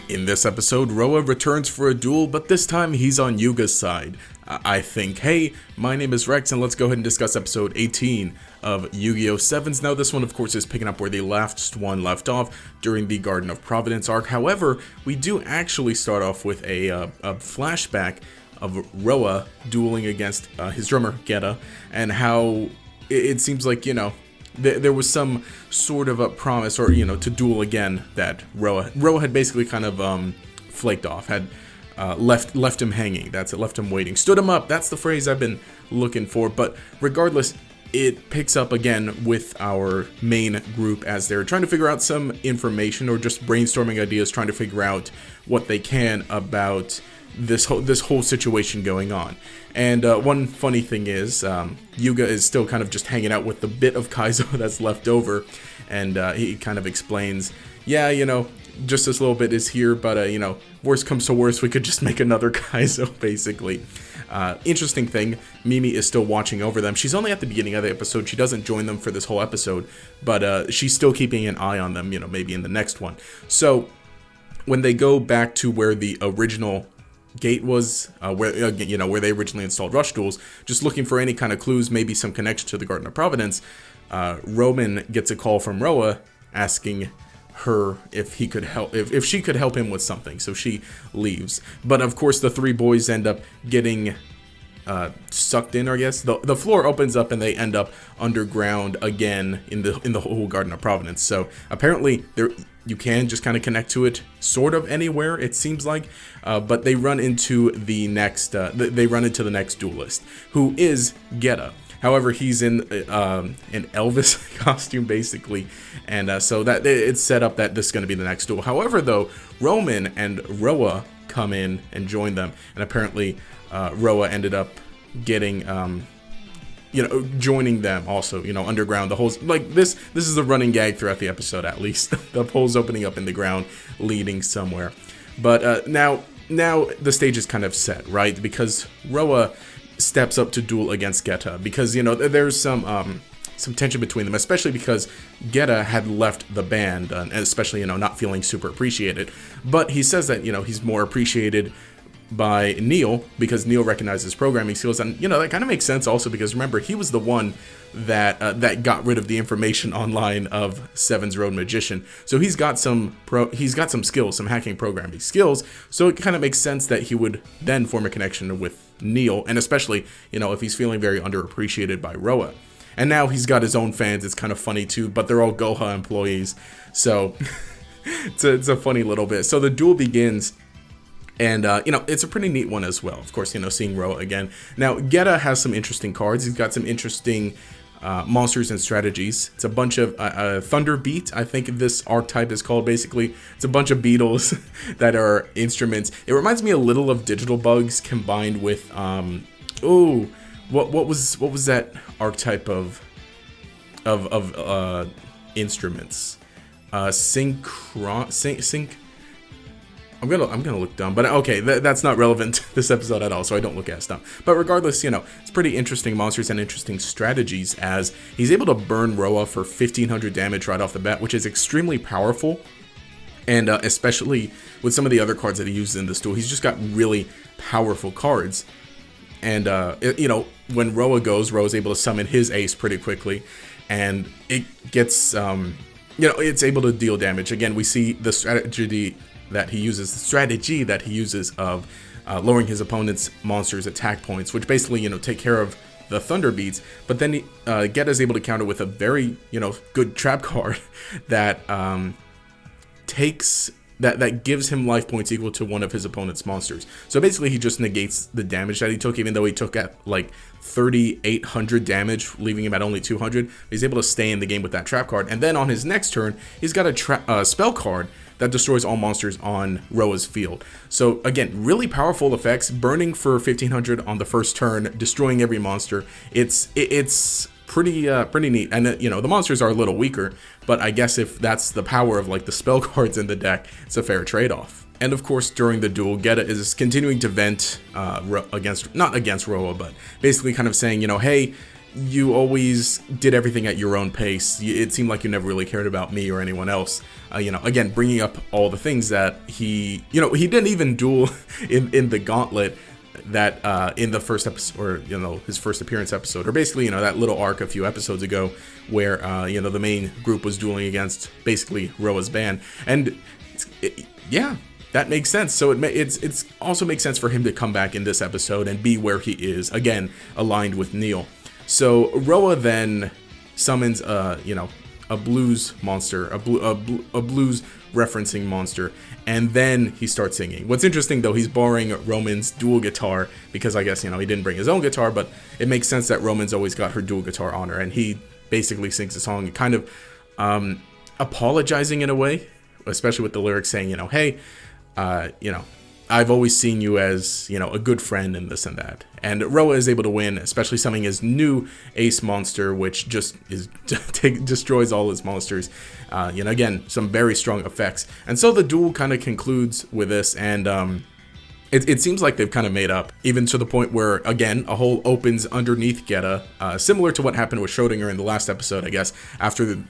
In this episode, Roa returns for a duel, but this time he's on Yuga's side. I think, hey, my name is Rex, and let's go ahead and discuss episode 18 of Yu-Gi-Oh! Sevens. Now, this one, of course, is picking up where the last one left off during the Garden of Providence arc. However, we do actually start off with a flashback of Roa dueling against his drummer, Gett-A, and how it seems like, there was some sort of a promise, or, to duel again, that Roa had basically kind of flaked off, had left him hanging. That's it, left him waiting. Stood him up, that's the phrase I've been looking for. But regardless, it picks up again with our main group as they're trying to figure out some information, or just brainstorming ideas, trying to figure out what they can about this whole situation going on. And one funny thing is, Yuga is still kind of just hanging out with the bit of Kaizo that's left over, and he kind of explains, yeah, just this little bit is here, but worst comes to worst, we could just make another Kaizo, basically. Interesting thing, Mimi is still watching over them. She's only at the beginning of the episode. She doesn't join them for this whole episode, but she's still keeping an eye on them, maybe in the next one. So when they go back to where the original gate was, where they originally installed rush duels, just looking for any kind of clues, maybe some connection to the Garden of Providence, Roman gets a call from Roa asking her if he could help, if she could help him with something. So she leaves, but of course the three boys end up getting sucked in, I guess. The floor opens up and they end up underground again in the whole Garden of Providence. So apparently you can just kind of connect to it sort of anywhere, it seems like, but they run into the next duelist, who is Gett-A. However, he's in an Elvis costume, basically, and so that it's set up that this is going to be the next duel. However, though, Roman and Roa come in and join them, and apparently Roa ended up getting joining them also, underground. The holes, like this is a running gag throughout the episode, at least. The holes opening up in the ground, leading somewhere. But now the stage is kind of set, right? Because Roa steps up to duel against Gett-A, because there's some tension between them, especially because Gett-A had left the band, and especially not feeling super appreciated. But he says that he's more appreciated by Neil, because Neil recognizes programming skills, and that kind of makes sense also, because remember, he was the one that got rid of the information online of Seven's Road Magician. So he's got some skills, some hacking programming skills, so it kind of makes sense that he would then form a connection with Neil, and especially if he's feeling very underappreciated by Roa. And now he's got his own fans. It's kind of funny too, but they're all Goha employees, so it's a funny little bit. So the duel begins. And, it's a pretty neat one as well. Of course, seeing Roa again. Now, Gett-A has some interesting cards. He's got some interesting monsters and strategies. It's a bunch of Thunder Beat, I think this archetype is called, basically. It's a bunch of beetles that are instruments. It reminds me a little of Digital Bugs combined with, what was that archetype of instruments? Sync. I'm gonna look dumb, but okay, that's not relevant to this episode at all, so I don't look as dumb. But regardless, it's pretty interesting monsters and interesting strategies, as he's able to burn Roa for 1500 damage right off the bat, which is extremely powerful. And especially with some of the other cards that he uses in this duel, he's just got really powerful cards. And when Roa goes, Roa's able to summon his ace pretty quickly, and it gets it's able to deal damage. Again, we see the strategy that he uses of lowering his opponent's monsters' attack points, which basically take care of the Thunder Beats. But then Gett-A is able to counter with a very good trap card that that gives him life points equal to one of his opponent's monsters. So basically he just negates the damage that he took, even though he took at like 3,800 damage, leaving him at only 200. He's able to stay in the game with that trap card, and then on his next turn he's got a spell card that destroys all monsters on Roa's field. So again, really powerful effects, burning for 1500 on the first turn, destroying every monster. It's pretty neat. And the monsters are a little weaker, but I guess if that's the power of like the spell cards in the deck, it's a fair trade-off. And of course, during the duel, Gett-A is continuing to vent not against Roa, but basically kind of saying, hey, you always did everything at your own pace. It seemed like you never really cared about me or anyone else. Again, bringing up all the things that he didn't even duel in the gauntlet that in the first episode, or his first appearance episode, or basically that little arc a few episodes ago where the main group was dueling against basically Roa's band, and yeah, that makes sense. So it's also makes sense for him to come back in this episode and be where he is again, aligned with Neil. So Roa then summons a blues monster, a blues referencing monster, and then he starts singing. What's interesting though, he's borrowing Roman's dual guitar because I guess he didn't bring his own guitar, but it makes sense that Roman's always got her dual guitar on her, and he basically sings a song kind of apologizing in a way, especially with the lyrics saying, hey, I've always seen you as, a good friend and this and that. And Roa is able to win, especially summoning his new ace monster, which just destroys all his monsters. Again, some very strong effects. And so the duel kind of concludes with this, and it seems like they've kind of made up, even to the point where, again, a hole opens underneath Gett-A, similar to what happened with Schrodinger in the last episode, I guess. After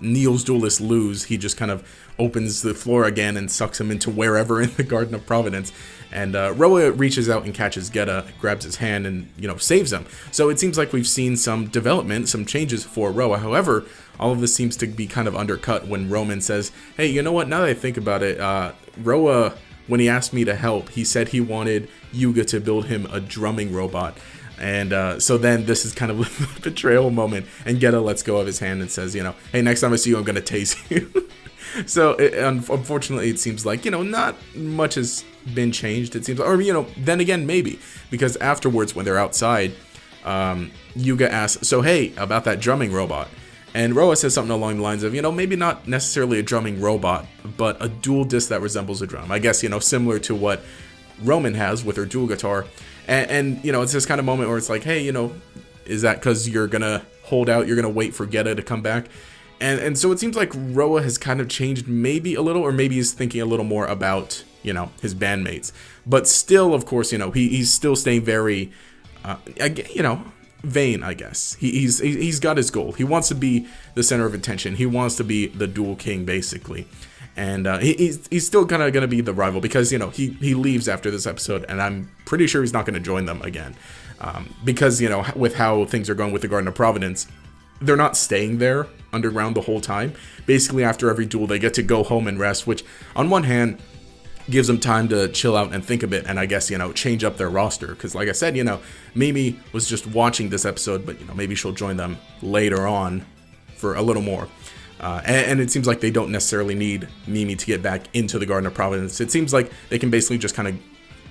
Neil's duelists lose, he just kind of opens the floor again and sucks him into wherever in the Garden of Providence. And Roa reaches out and catches Gett-A, grabs his hand, and saves him. So it seems like we've seen some development, some changes for Roa. However, all of this seems to be kind of undercut when Roman says, hey, you know what, now that I think about it, Roa, when he asked me to help, he said he wanted Yuga to build him a drumming robot. And so then this is kind of a betrayal moment, and Gett-A lets go of his hand and says, hey, next time I see you, I'm going to tase you. So unfortunately, it seems like, not much has been changed, it seems, or, then again, maybe, because afterwards when they're outside, Yuga asks, so hey, about that drumming robot. And Roa says something along the lines of, maybe not necessarily a drumming robot, but a dual disc that resembles a drum. I guess, similar to what Roman has with her dual guitar. And it's this kind of moment where it's like, hey, is that because you're going to hold out, you're going to wait for Gett-A to come back? And so it seems like Roa has kind of changed maybe a little, or maybe he's thinking a little more about, his bandmates. But still, of course, he's still staying very, vain, I guess. He's got his goal. He wants to be the center of attention. He wants to be the dual king, basically. And he's still kind of going to be the rival because, he leaves after this episode, and I'm pretty sure he's not going to join them again. Because, with how things are going with the Garden of Providence, they're not staying there underground the whole time. Basically, after every duel, they get to go home and rest, which on one hand gives them time to chill out and think a bit, and I guess, change up their roster. Because like I said, Mimi was just watching this episode, but, maybe she'll join them later on for a little more. And it seems like they don't necessarily need Mimi to get back into the Garden of Providence. It seems like they can basically just kind of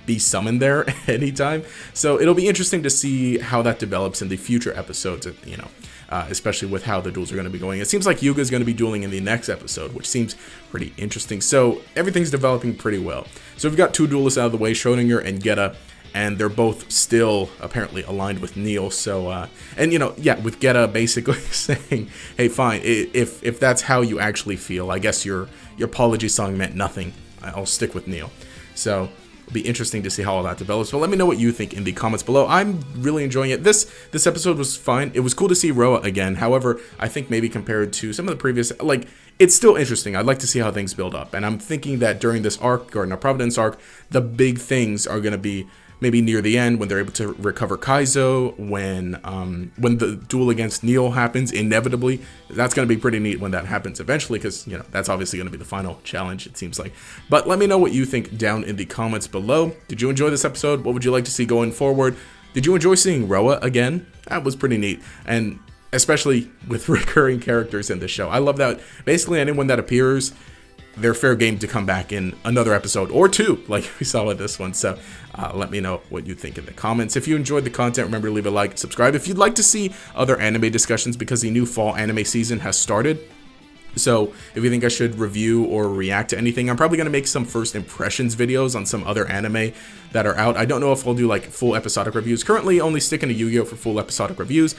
be summoned there anytime. So it'll be interesting to see how that develops in the future episodes, especially with how the duels are going to be going. It seems like Yuga is going to be dueling in the next episode, which seems pretty interesting. So everything's developing pretty well. So we've got two duelists out of the way, Schrodinger and Gett-A, and they're both still apparently aligned with Neil. So, with Gett-A basically saying, hey, fine, if that's how you actually feel, I guess your apology song meant nothing. I'll stick with Neil. So it'll be interesting to see how all that develops. But let me know what you think in the comments below. I'm really enjoying it. This episode was fine. It was cool to see Roa again. However, I think maybe compared to some of the previous, it's still interesting. I'd like to see how things build up. And I'm thinking that during this arc, Garden of Providence arc, the big things are going to be maybe near the end when they're able to recover Kaizo, when the duel against Neil happens, inevitably. That's going to be pretty neat when that happens eventually, because, that's obviously going to be the final challenge, it seems like. But let me know what you think down in the comments below. Did you enjoy this episode? What would you like to see going forward? Did you enjoy seeing Roa again? That was pretty neat. And especially with recurring characters in this show. I love that basically anyone that appears, they're fair game to come back in another episode or two, like we saw with this one. So let me know what you think in the comments. If you enjoyed the content, remember to leave a like, subscribe. If you'd like to see other anime discussions, because the new fall anime season has started. So if you think I should review or react to anything, I'm probably going to make some first impressions videos on some other anime that are out. I don't know if I'll do full episodic reviews. Currently only sticking to Yu-Gi-Oh for full episodic reviews.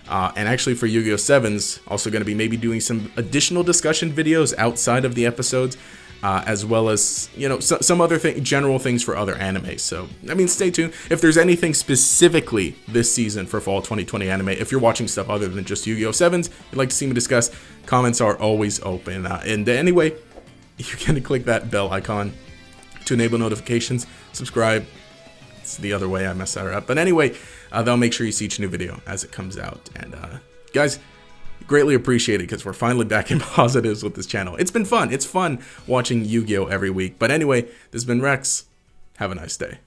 And actually for Yu-Gi-Oh! 7's, also going to be maybe doing some additional discussion videos outside of the episodes. as well as, you know, some other general things for other animes. So, I mean, stay tuned. If there's anything specifically this season for fall 2020 anime, if you're watching stuff other than just Yu-Gi-Oh! 7s, you'd like to see me discuss, comments are always open. And anyway, you can click that bell icon to enable notifications, subscribe. It's the other way I mess that up. But anyway, that'll make sure you see each new video as it comes out. And guys, greatly appreciate it because we're finally back in positives with this channel. It's been fun. It's fun watching Yu-Gi-Oh! Every week. But anyway, this has been Rex. Have a nice day.